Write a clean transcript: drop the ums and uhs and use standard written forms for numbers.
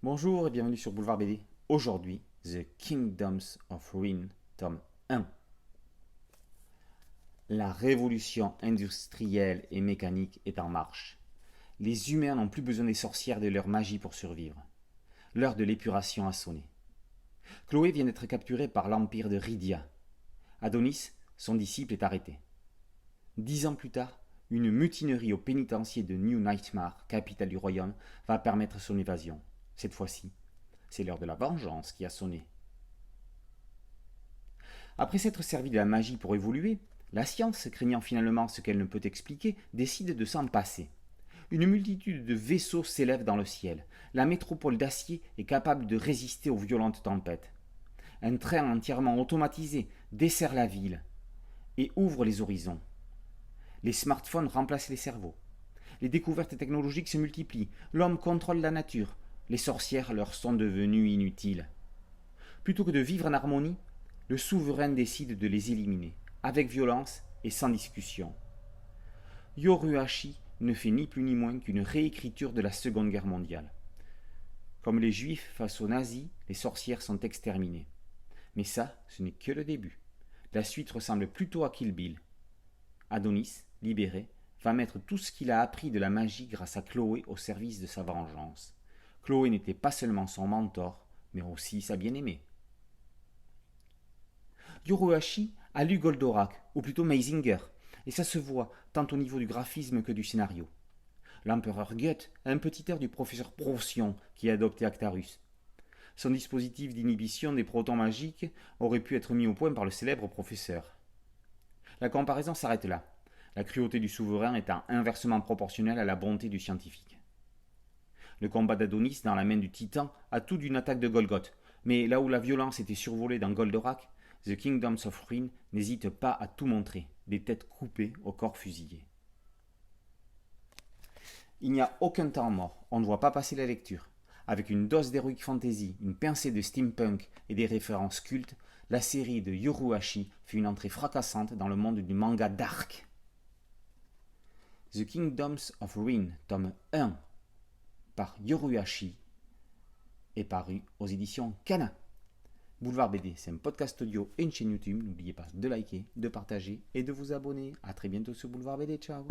Bonjour et bienvenue sur Boulevard BD. Aujourd'hui, The Kingdoms of Ruin, tome 1. La révolution industrielle et mécanique est en marche. Les humains n'ont plus besoin des sorcières et de leur magie pour survivre. L'heure de l'épuration a sonné. Chloé vient d'être capturée par l'empire de Rydia. Adonis, son disciple, est arrêté. 10 ans plus tard, une mutinerie au pénitencier de New Nightmare, capitale du royaume, va permettre son évasion. Cette fois-ci, c'est l'heure de la vengeance qui a sonné. Après s'être servi de la magie pour évoluer, la science, craignant finalement ce qu'elle ne peut expliquer, décide de s'en passer. Une multitude de vaisseaux s'élève dans le ciel. La métropole d'acier est capable de résister aux violentes tempêtes. Un train entièrement automatisé dessert la ville et ouvre les horizons. Les smartphones remplacent les cerveaux. Les découvertes technologiques se multiplient. L'homme contrôle la nature. Les sorcières leur sont devenues inutiles. Plutôt que de vivre en harmonie, le souverain décide de les éliminer, avec violence et sans discussion. Yoruhashi ne fait ni plus ni moins qu'une réécriture de la Seconde Guerre mondiale. Comme les Juifs face aux nazis, les sorcières sont exterminées. Mais ça, ce n'est que le début. La suite ressemble plutôt à Kill Bill. Adonis, libéré, va mettre tout ce qu'il a appris de la magie grâce à Chloé au service de sa vengeance. Chloé n'était pas seulement son mentor, mais aussi sa bien-aimée. Yoruhashi a lu Goldorak, ou plutôt Mazinger, et ça se voit tant au niveau du graphisme que du scénario. L'empereur Goethe a un petit air du professeur Procyon qui a adopté Actarus. Son dispositif d'inhibition des protons magiques aurait pu être mis au point par le célèbre professeur. La comparaison s'arrête là, la cruauté du souverain étant inversement proportionnelle à la bonté du scientifique. Le combat d'Adonis dans la main du titan a tout d'une attaque de Golgoth, mais là où la violence était survolée dans Goldorak, The Kingdoms of Ruin n'hésite pas à tout montrer, des têtes coupées au corps fusillé. Il n'y a aucun temps mort, on ne voit pas passer la lecture. Avec une dose d'heroic fantasy, une pincée de steampunk et des références cultes, la série de Yoruhashi fait une entrée fracassante dans le monde du manga dark. The Kingdoms of Ruin, tome 1, par Yoruhashi, est paru aux éditions Kana. Boulevard BD, c'est un podcast audio et une chaîne YouTube. N'oubliez pas de liker, de partager et de vous abonner. A très bientôt sur Boulevard BD. Ciao.